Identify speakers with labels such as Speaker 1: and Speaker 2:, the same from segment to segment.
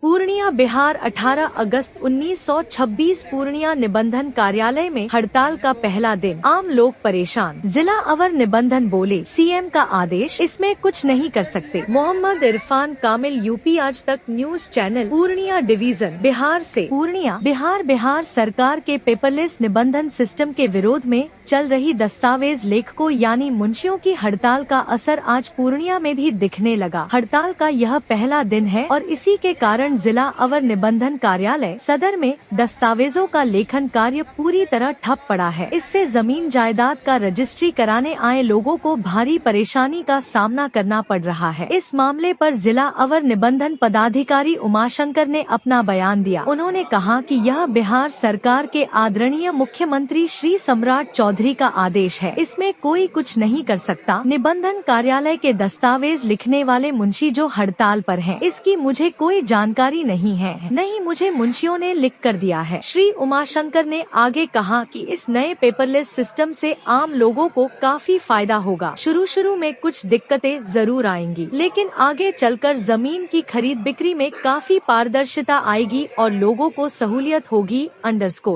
Speaker 1: पूर्णिया बिहार 18 अगस्त 1926 पूर्णिया निबंधन कार्यालय में हड़ताल का पहला दिन, आम लोग परेशान। जिला अवर निबंधन बोले, सीएम का आदेश, इसमें कुछ नहीं कर सकते। मोहम्मद इरफान कामिल, यूपी आज तक news channel, Purnia division, Bihar से। पूर्णिया बिहार सरकार के पेपरलेस निबंधन सिस्टम के विरोध में चल रही दस्तावेज लेखकों यानी मुंशियों की हड़ताल का असर आज पूर्णिया में भी दिखने लगा। हड़ताल का यह पहला दिन है और इसी के कारण जिला अवर निबंधन कार्यालय सदर में दस्तावेजों का लेखन कार्य पूरी तरह ठप पड़ा है। इससे जमीन जायदाद का रजिस्ट्री कराने आए लोगों को भारी परेशानी का सामना करना पड़ रहा है। इस मामले पर जिला अवर निबंधन पदाधिकारी उमाशंकर ने अपना बयान दिया। उन्होंने कहा कि यह बिहार सरकार के आदरणीय मुख्यमंत्री श्री सम्राट चौधरी का आदेश है, इसमें कोई कुछ नहीं कर सकता। निबंधन कार्यालय के दस्तावेज लिखने वाले मुंशी जो हड़ताल पर हैं, इसकी मुझे कोई जानकारी नहीं है, नहीं मुझे मुंशियों ने लिख कर दिया है। श्री उमाशंकर ने आगे कहा कि इस नए पेपरलेस सिस्टम से आम लोगों को काफी फायदा होगा। शुरू में कुछ दिक्कतें जरूर आएंगी, लेकिन आगे चलकर जमीन की खरीद बिक्री में काफी पारदर्शिता आएगी और लोगों को सहूलियत होगी।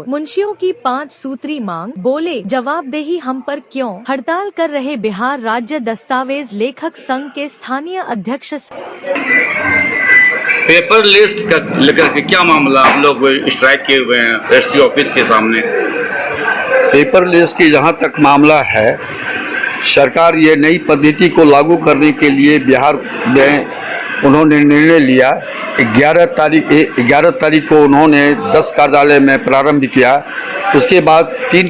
Speaker 1: मुंशियों की 5 सूत्री मांग, बोले जवाबदेही हम पर क्यों? हड़ताल कर रहे बिहार राज्य दस्तावेज लेखक संघ के स्थानीय अध्यक्ष।
Speaker 2: पेपर लिस्ट लेकर के क्या मामला, आप लोग स्ट्राइक किए हुए हैं रजिस्ट्री ऑफिस के सामने?
Speaker 3: पेपर लिस्ट की जहाँ तक मामला है, सरकार ये नई पद्धति को लागू करने के लिए बिहार में उन्होंने निर्णय लिया। 11 तारीख को उन्होंने 10 कार्यालय में प्रारंभ किया। उसके बाद 3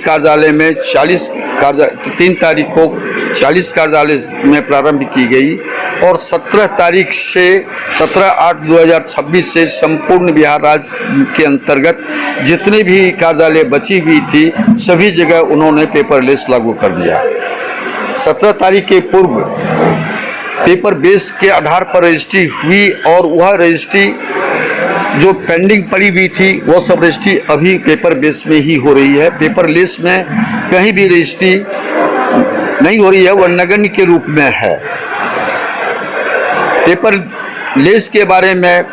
Speaker 3: तारीख को 40 कार्यालय में प्रारंभ की गई और 17/8/2026 से संपूर्ण बिहार राज्य के अंतर्गत जितने भी कार्यालय बची हुई थी सभी जगह उन्होंने पेपरलेस लागू कर दिया। 17 तारीख के पूर्व पेपर बेस के आधार पर रजिस्ट्री हुई और वह रजिस्ट्री जो पेंडिंग पड़ी हुई थी वो सब रजिस्ट्री अभी पेपर बेस में ही हो रही है। पेपरलेस में कहीं भी रजिस्ट्री नहीं हो रही है, वह नगण्य के रूप में है। पेपर लेस के बारे में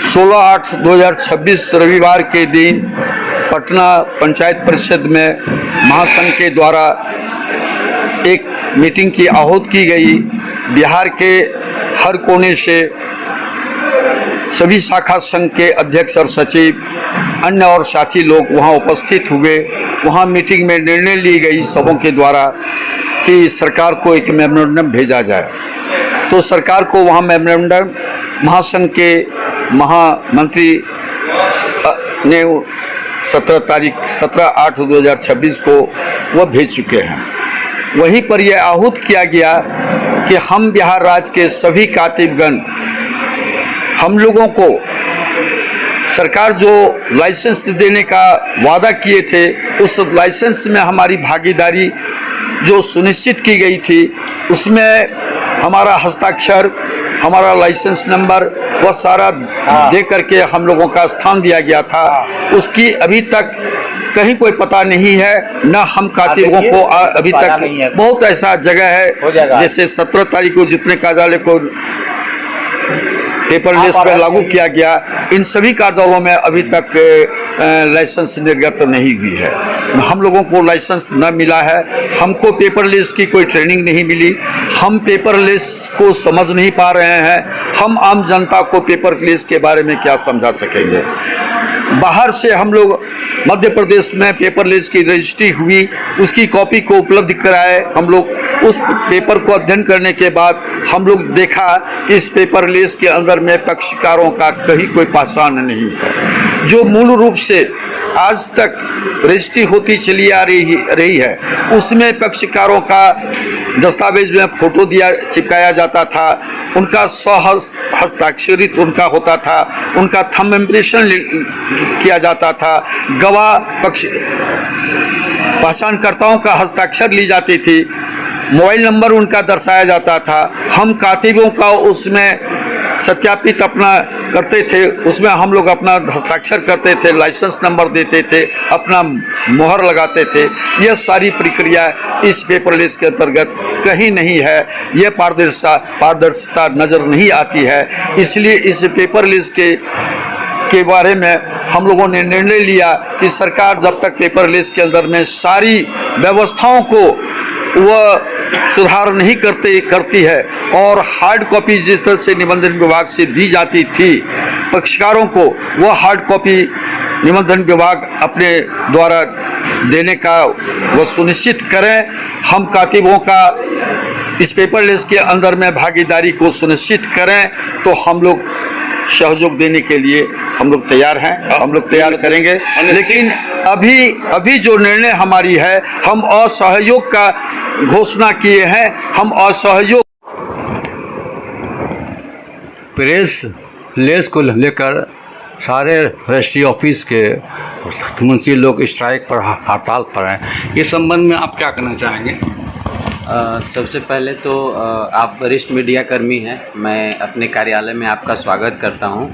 Speaker 3: 16/8/2026 रविवार के दिन पटना पंचायत परिषद में महासंघ के द्वारा एक मीटिंग की आहूत की गई। बिहार के हर कोने से सभी शाखा संघ के अध्यक्ष और सचिव, अन्य और साथी लोग वहां उपस्थित हुए। वहां मीटिंग में निर्णय ली गई सबों के द्वारा कि सरकार को एक मेमोरेंडम भेजा जाए। तो सरकार को वहाँ मेमोरेंडम महासंघ के महामंत्री ने 17/8/2026 को वह भेज चुके हैं। वहीं पर यह आहूत किया गया कि हम बिहार राज्य के सभी कातिबगण, हम लोगों को सरकार जो लाइसेंस देने का वादा किए थे उस लाइसेंस में हमारी भागीदारी जो सुनिश्चित की गई थी उसमें हमारा हस्ताक्षर, हमारा लाइसेंस नंबर वह सारा दे करके हम लोगों का स्थान दिया गया था। उसकी अभी तक कहीं कोई पता नहीं है, न हम कातिबों को अभी तक। बहुत ऐसा जगह है जैसे 17 तारीख को जितने कार्यालय को पेपरलेस में लागू किया गया, इन सभी कार्यालयों में अभी तक लाइसेंस निर्गत नहीं हुई है। हम लोगों को लाइसेंस न मिला है, हमको पेपरलेस की कोई ट्रेनिंग नहीं मिली, हम पेपरलेस को समझ नहीं पा रहे हैं। हम आम जनता को पेपरलेस के बारे में क्या समझा सकेंगे? बाहर से हम लोग मध्य प्रदेश में पेपरलेस की रजिस्ट्री हुई, उसकी कॉपी को उपलब्ध कराए। हम लोग उस पेपर को अध्ययन करने के बाद हम लोग देखा कि इस पेपरलेस के अंदर में पक्षकारों का कहीं कोई पहचान नहीं है। जो मूल रूप से आज तक रजिस्ट्री होती चली आ रही है उसमें पक्षकारों का दस्तावेज में फोटो चिपकाया जाता था, उनका हस्ताक्षरित उनका होता था, उनका थंब इम्प्रेशन किया जाता था, गवाह पक्ष पहचानकर्ताओं का हस्ताक्षर ली जाती थी, मोबाइल नंबर उनका दर्शाया जाता था। हम कातिबों का उसमें सत्यापित अपना करते थे, उसमें हम लोग अपना हस्ताक्षर करते थे, लाइसेंस नंबर देते थे, अपना मोहर लगाते थे। यह सारी प्रक्रिया इस पेपरलेस के अंतर्गत कहीं नहीं है। यह पारदर्शिता नज़र नहीं आती है। इसलिए इस पेपरलेस के बारे में हम लोगों ने निर्णय लिया कि सरकार जब तक पेपरलेस के अंदर में सारी व्यवस्थाओं को वह सुधार नहीं करती है और हार्ड कॉपी जिस तरह से निबंधन विभाग से दी जाती थी पक्षकारों को, वह हार्ड कॉपी निबंधन विभाग अपने द्वारा देने का वह सुनिश्चित करें। हम कातिबों का इस पेपरलेस के अंदर में भागीदारी को सुनिश्चित करें, तो हम लोग सहयोग देने के लिए हम लोग तैयार हैं, हम लोग तैयार करेंगे। लेकिन अभी जो निर्णय हमारी है, हम असहयोग का घोषणा किए हैं। हम असहयोग
Speaker 4: प्रेस लेस को लेकर सारे रजिस्ट्री ऑफिस के मुंशी लोग स्ट्राइक पर, हड़ताल पर हैं। इस संबंध में आप क्या कहना चाहेंगे?
Speaker 5: सबसे पहले तो आप वरिष्ठ मीडिया कर्मी हैं, मैं अपने कार्यालय में आपका स्वागत करता हूं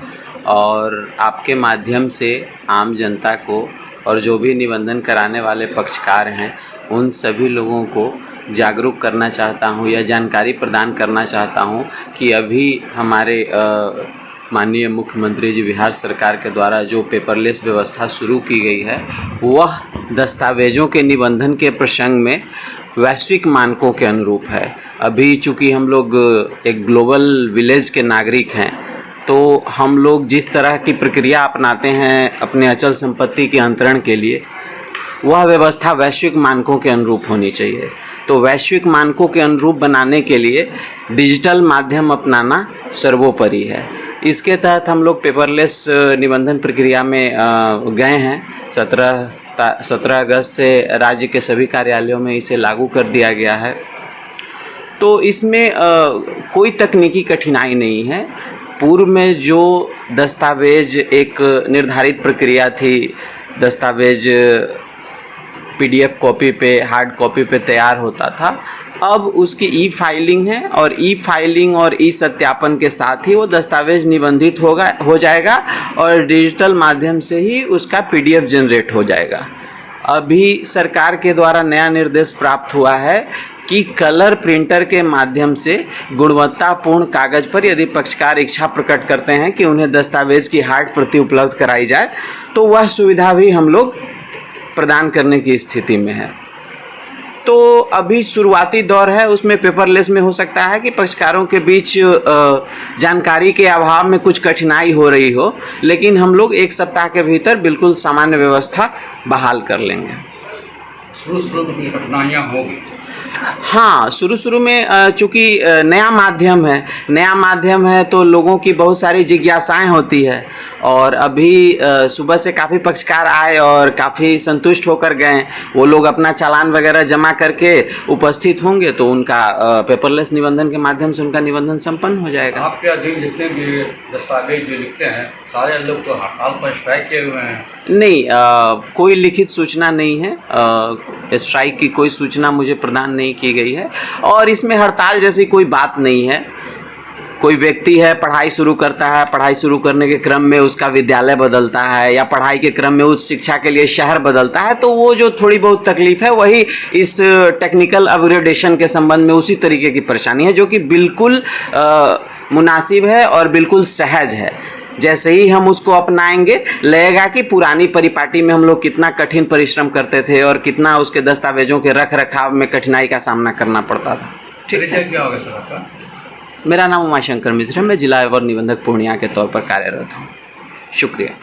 Speaker 5: और आपके माध्यम से आम जनता को और जो भी निबंधन कराने वाले पक्षकार हैं उन सभी लोगों को जागरूक करना चाहता हूं या जानकारी प्रदान करना चाहता हूं कि अभी हमारे माननीय मुख्यमंत्री जी बिहार सरकार के द्वारा जो पेपरलेस व्यवस्था शुरू की गई है वह दस्तावेज़ों के निबंधन के प्रसंग में वैश्विक मानकों के अनुरूप है। अभी चूँकि हम लोग एक ग्लोबल विलेज के नागरिक हैं, तो हम लोग जिस तरह की प्रक्रिया अपनाते हैं अपने अचल संपत्ति के अंतरण के लिए, वह व्यवस्था वैश्विक मानकों के अनुरूप होनी चाहिए। तो वैश्विक मानकों के अनुरूप बनाने के लिए डिजिटल माध्यम अपनाना सर्वोपरि है। इसके तहत हम लोग पेपरलेस निबंधन प्रक्रिया में गए हैं। 17 अगस्त से राज्य के सभी कार्यालयों में इसे लागू कर दिया गया है। तो इसमें कोई तकनीकी कठिनाई नहीं है। पूर्व में जो दस्तावेज एक निर्धारित प्रक्रिया थी, दस्तावेज PDF कॉपी पे, हार्ड कॉपी पे तैयार होता था, अब उसकी ई फाइलिंग है और ई फाइलिंग और ई सत्यापन के साथ ही वो दस्तावेज निबंधित हो जाएगा और डिजिटल माध्यम से ही उसका PDF जनरेट हो जाएगा। अभी सरकार के द्वारा नया निर्देश प्राप्त हुआ है कि कलर प्रिंटर के माध्यम से गुणवत्तापूर्ण कागज़ पर यदि पक्षकार इच्छा प्रकट करते हैं कि उन्हें दस्तावेज की हार्ड प्रति उपलब्ध कराई जाए, तो वह सुविधा भी हम लोग प्रदान करने की स्थिति में है। तो अभी शुरुआती दौर है, उसमें पेपरलेस में हो सकता है कि पक्षकारों के बीच जानकारी के अभाव में कुछ कठिनाई हो रही हो, लेकिन हम लोग 1 सप्ताह के भीतर बिल्कुल सामान्य व्यवस्था बहाल कर लेंगे।
Speaker 2: शुरू में कुछ कठिनाइयाँ होगी?
Speaker 5: हाँ, शुरू में चूँकि नया माध्यम है तो लोगों की बहुत सारी जिज्ञासाएं होती है और अभी सुबह से काफ़ी पक्षकार आए और काफ़ी संतुष्ट होकर गए। वो लोग अपना चालान वगैरह जमा करके उपस्थित होंगे तो उनका पेपरलेस निबंधन के माध्यम से उनका निबंधन संपन्न हो जाएगा।
Speaker 2: आप क्या लिखते हैं कि दस्तावेज जो लिखते हैं सारे लोग तो हड़ताल पर स्ट्राइक किए हुए हैं?
Speaker 5: नहीं, कोई लिखित सूचना नहीं है। स्ट्राइक की कोई सूचना मुझे प्रदान नहीं की गई है और इसमें हड़ताल जैसी कोई बात नहीं है। कोई व्यक्ति है, पढ़ाई शुरू करता है, पढ़ाई शुरू करने के क्रम में उसका विद्यालय बदलता है या पढ़ाई के क्रम में उच्च शिक्षा के लिए शहर बदलता है, तो वो जो थोड़ी बहुत तकलीफ है वही इस टेक्निकल अपग्रेडेशन के संबंध में उसी तरीके की परेशानी है, जो कि बिल्कुल मुनासिब है और बिल्कुल सहज है। जैसे ही हम उसको अपनाएंगे लगेगा कि पुरानी परिपाटी में हम लोग कितना कठिन परिश्रम करते थे और कितना उसके दस्तावेजों के रख रखाव में कठिनाई का सामना करना पड़ता था।
Speaker 2: ठीक है, क्या होगा सर आपका?
Speaker 5: मेरा नाम उमाशंकर मिश्र है, मैं जिला अवर निबंधक पूर्णिया के तौर पर कार्यरत हूँ। शुक्रिया।